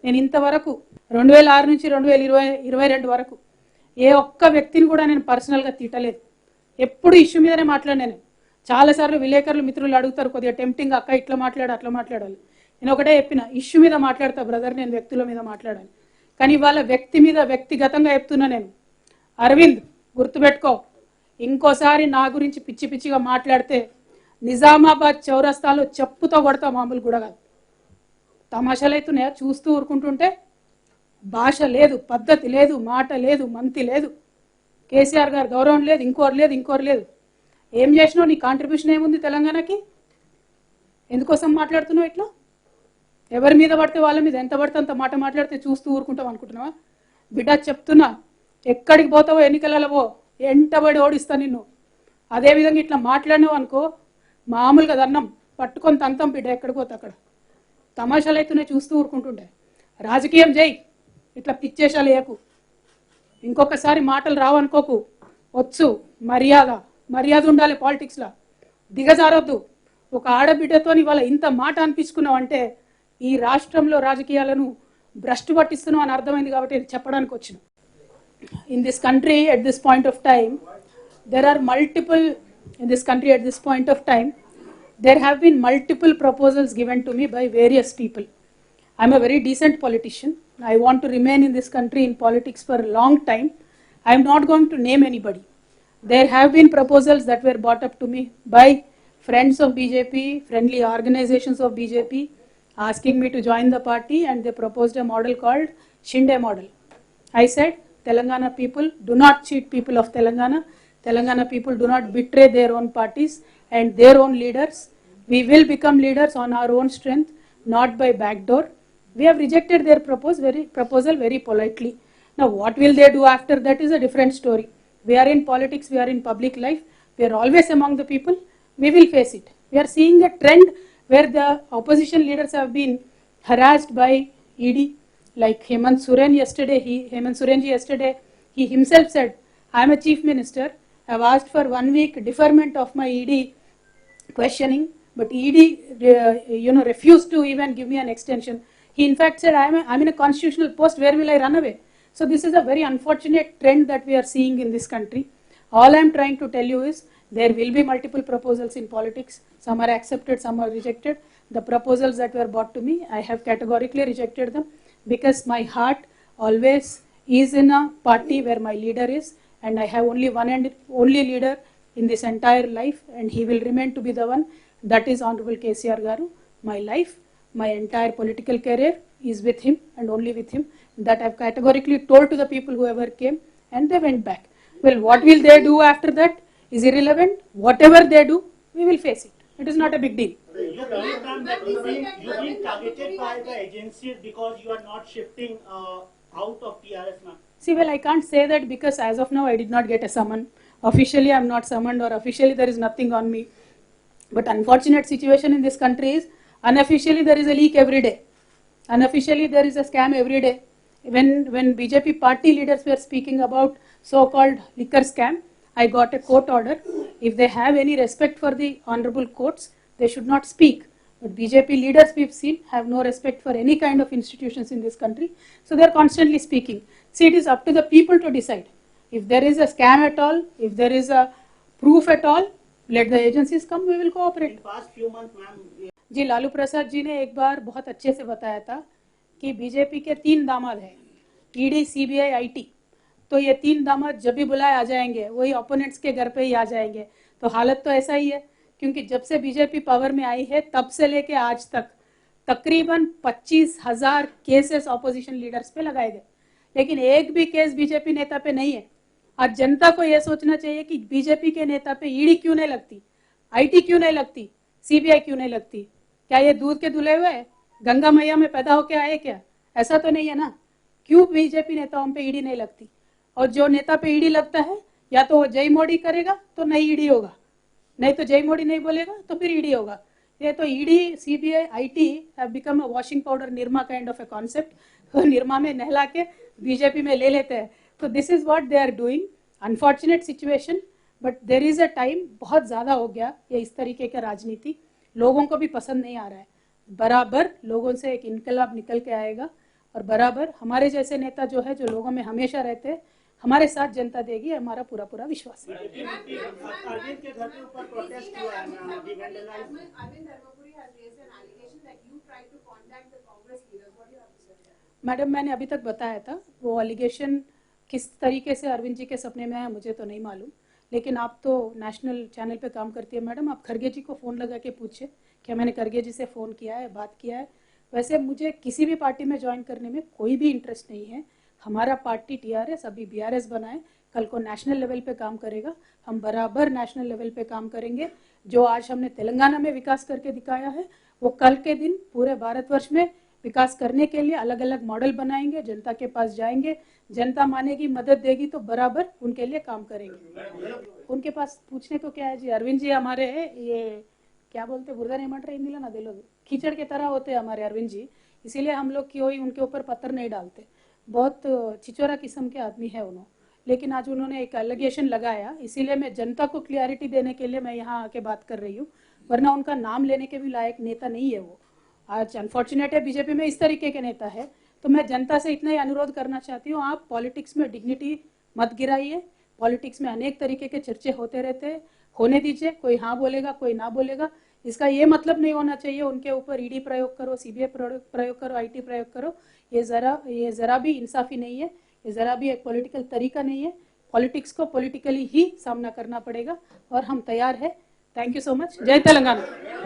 నేను ఇంతవరకు 2006 నుంచి 2022 వరకు ఏ ఒక్క వ్యక్తిని కూడా నేను పర్సనల్గా తిట్టలేదు. ఎప్పుడు ఇష్యూ మీదనే మాట్లాడినాను. చాలాసార్లు విలేకరులు మిత్రులు అడుగుతారు, కొద్దిగా టెంప్టింగ్ అక్క ఇట్లా మాట్లాడు అట్లా మాట్లాడాలి. నేను ఒకటే చెప్పిన, ఇష్యూ మీద మాట్లాడతా బ్రదర్, నేను వ్యక్తుల మీద మాట్లాడాలి. కానీ ఇవాళ వ్యక్తి మీద వ్యక్తిగతంగా చెప్తున్నా నేను. అరవింద్ గుర్తుపెట్టుకో, ఇంకోసారి నా గురించి పిచ్చి పిచ్చిగా మాట్లాడితే నిజామాబాద్ చౌరస్తాలో చెప్పుతో కొడతా, మామూలు కూడా కాదు. తమాషాలు అవుతున్నాయా చూస్తూ ఊరుకుంటుంటే? భాష లేదు, పద్ధతి లేదు, మాట లేదు, మంతి లేదు, కేసీఆర్ గారు గౌరవం లేదు, ఇంకోరు లేదు. ఏం చేసినావు? నీ కాంట్రిబ్యూషన్ ఏముంది తెలంగాణకి? ఎందుకోసం మాట్లాడుతున్నావు ఇట్లా? ఎవరి మీద పడితే వాళ్ళ మీద ఎంత పడితే అంత మాట మాట్లాడితే చూస్తూ ఊరుకుంటావు అనుకుంటున్నావా? బిడ్డ చెప్తున్నా, ఎక్కడికి పోతావో ఎన్నికలలో పో, ఎంటబడి ఓడిస్తా నిన్ను. అదేవిధంగా ఇట్లా మాట్లాడినావు అనుకో, మామూలుగా దన్నం పట్టుకొని తంతం బిడ్డ, ఎక్కడికి పోతే అక్కడ. తమాషాలు అవుతున్నాయి చూస్తూ ఊరుకుంటుంటే. రాజకీయం చేయి, ఇట్లా పిచ్చేషాలు వేయకు. ఇంకొకసారి మాటలు రావనుకోకు. వచ్చు, మర్యాద ఉండాలి పాలిటిక్స్లో, దిగజారొద్దు. ఒక ఆడబిడ్డతో ఇవాళ ఇంత మాట అనిపించుకున్నావు అంటే ఈ రాష్ట్రంలో రాజకీయాలను భ్రష్టు పట్టిస్తున్నావు అని అర్థమైంది కాబట్టి చెప్పడానికి వచ్చిన. In this country at this point of time, there have been multiple proposals given to me by various people. I'm a very decent politician. I want to remain in this country in politics for a long time. I'm not going to name anybody. There have been proposals that were brought up to me by friends of BJP, friendly organizations of BJP, asking me to join the party, and they proposed a model called Shinde model. I said, Telangana people do not cheat people of Telangana. Telangana people do not betray their own parties and their own leaders. We will become leaders on our own strength, not by backdoor. We have rejected their proposal very politely. Now what will they do after that is a different story. We are in politics, we are in public life, we are always among the people. We will face it. We are seeing a trend where the opposition leaders have been harassed by ED. Like Hemant Sorenji yesterday, he himself said, I am a chief minister, I have asked for 1 week deferment of my ED questioning, but ED refused to even give me an extension. He in fact said, I am in a constitutional post, where will I run away? So this is a very unfortunate trend that we are seeing in this country. All I am trying to tell you is, there will be multiple proposals in politics. Some are accepted, some are rejected. The proposals that were brought to me, I have categorically rejected them, because my heart always is in a party where my leader is, and I have only one and only leader in this entire life, and he will remain to be the one. That is Honorable KCR Garu. My life, my entire political career is with him and only with him. That I have categorically told to the people whoever came, and they went back. Well, what will they do after that is irrelevant. Whatever they do, we will face it. It is not a big deal. You're being targeted by the agencies because you are not shifting out of TRS now. See, well, I can't say that because as of now I did not get a summon. Officially I am not summoned, or officially there is nothing on me. But unfortunate situation in this country is, unofficially there is a leak every day. Unofficially there is a scam every day. When BJP party leaders were speaking about so-called liquor scam, I got a court order. If they have any respect for the honorable courts, they should not speak. But BJP leaders we've seen have no respect for any kind of institutions in this country. So they're constantly speaking. See, it is up to the people to decide. If there is a scam at all, if there is a proof at all, let the agencies come, we will cooperate. In past few months, ma'am. जी, लालू प्रसाद जी ने एक बार बहुत अच्छे से बताया था कि BJP के 3 दामाद हैं, ईडी, सीबीआई, आईटी. तो ये 3 दामाद जब भी बुलाए आ जाएंगे, वही ओपोनेंट्स के घर पे ही आ जाएंगे. तो हालत तो ऐसा ही है, क्योंकि जब से बीजेपी पावर में आई है तब से लेके आज तक तकरीबन 25,000 केसेस ऑपोजिशन लीडर्स पे लगाए गए, लेकिन एक भी केस बीजेपी नेता पे नहीं है. आज जनता को यह सोचना चाहिए कि बीजेपी के नेता पे ईडी क्यों नहीं लगती, आईटी क्यों नहीं लगती, सीबीआई क्यों नहीं लगती. क्या ये दूध के धुले हुए गंगा मैया में पैदा होके आए क्या? ऐसा तो नहीं है ना. क्यों बीजेपी नेताओं पे ईडी नहीं लगती? और जो नेता पे ईडी लगता है, या तो वो जय मोदी करेगा तो नहीं ईडी होगा, नहीं तो जय मोदी नहीं बोलेगा तो फिर ईडी होगा. ये तो ED, CBI, IT have become a washing powder Nirma kind of a concept. Nirma में नहला के बीजेपी में ले लेते हैं. तो this is what they are doing. Unfortunate situation, but there is a time. बहुत ज्यादा हो गया ये इस तरीके का राजनीति, लोगों को भी पसंद नहीं आ रहा है. बराबर लोगों से एक इनकलाब निकल के आएगा और बराबर हमारे जैसे नेता जो है, जो लोगों में हमेशा रहते हैं, हमारे साथ जनता देगी, हमारा पूरा पूरा विश्वास है। अरविंद के घर के ऊपर प्रोटेस्ट हुआ है मैम, अभी वैंडलाइज। मैडम, मैंने अभी तक बताया था, वो एलिगेशन किस तरीके से अरविंद जी के सपने में है मुझे तो नहीं मालूम, लेकिन आप तो नेशनल चैनल पे काम करती है मैडम, आप खरगे जी को फ़ोन लगा के पूछे क्या मैंने खरगे जी से फ़ोन किया है, बात किया है। वैसे मुझे किसी भी पार्टी में ज्वाइन करने में कोई भी इंटरेस्ट नहीं है। हमारा पार्टी टीआरएस अभी बीआरएस बनाए, कल को नेशनल लेवल पे काम करेगा, हम बराबर नेशनल लेवल पे काम करेंगे। जो आज हमने तेलंगाना में विकास करके दिखाया है, वो कल के दिन पूरे भारतवर्ष में विकास करने के लिए अलग अलग मॉडल बनाएंगे, जनता के पास जाएंगे, जनता मानेगी, मदद देगी तो बराबर उनके लिए काम करेंगे। उनके पास पूछने को क्या है जी, अरविंद जी हमारे ये क्या बोलते बुर्दा नहीं मट रहे हिंदी ना दिलो कीचड़ के तरह होते हैं हमारे अरविंद जी, इसीलिए हम लोग कोई उनके ऊपर पत्थर नहीं डालते। बहुत चिचोरा किस्म के आदमी है उन्होंने, लेकिन आज उन्होंने एक एलिगेशन लगाया, इसीलिए मैं जनता को क्लियरिटी देने के लिए मैं यहाँ आके बात कर रही हूँ, वरना उनका नाम लेने के भी लायक नेता नहीं है वो। आज अनफॉर्चुनेट है बीजेपी में इस तरीके के नेता है, तो मैं जनता से इतना ही अनुरोध करना चाहती हूँ, आप पॉलिटिक्स में डिग्निटी मत गिराइए। पॉलिटिक्स में अनेक तरीके के चर्चे होते रहते हैं, होने दीजिए, कोई हाँ बोलेगा कोई ना बोलेगा, इसका ये मतलब नहीं होना चाहिए उनके ऊपर ईडी प्रयोग करो, सीबीआई प्रयोग करो, आईटी प्रयोग करो, ये जरा भी इंसाफी नहीं है, ये जरा भी एक पॉलिटिकल तरीका नहीं है। पॉलिटिक्स को पॉलिटिकली ही सामना करना पड़ेगा और हम तैयार है। Thank you so much. जय तेलंगाना।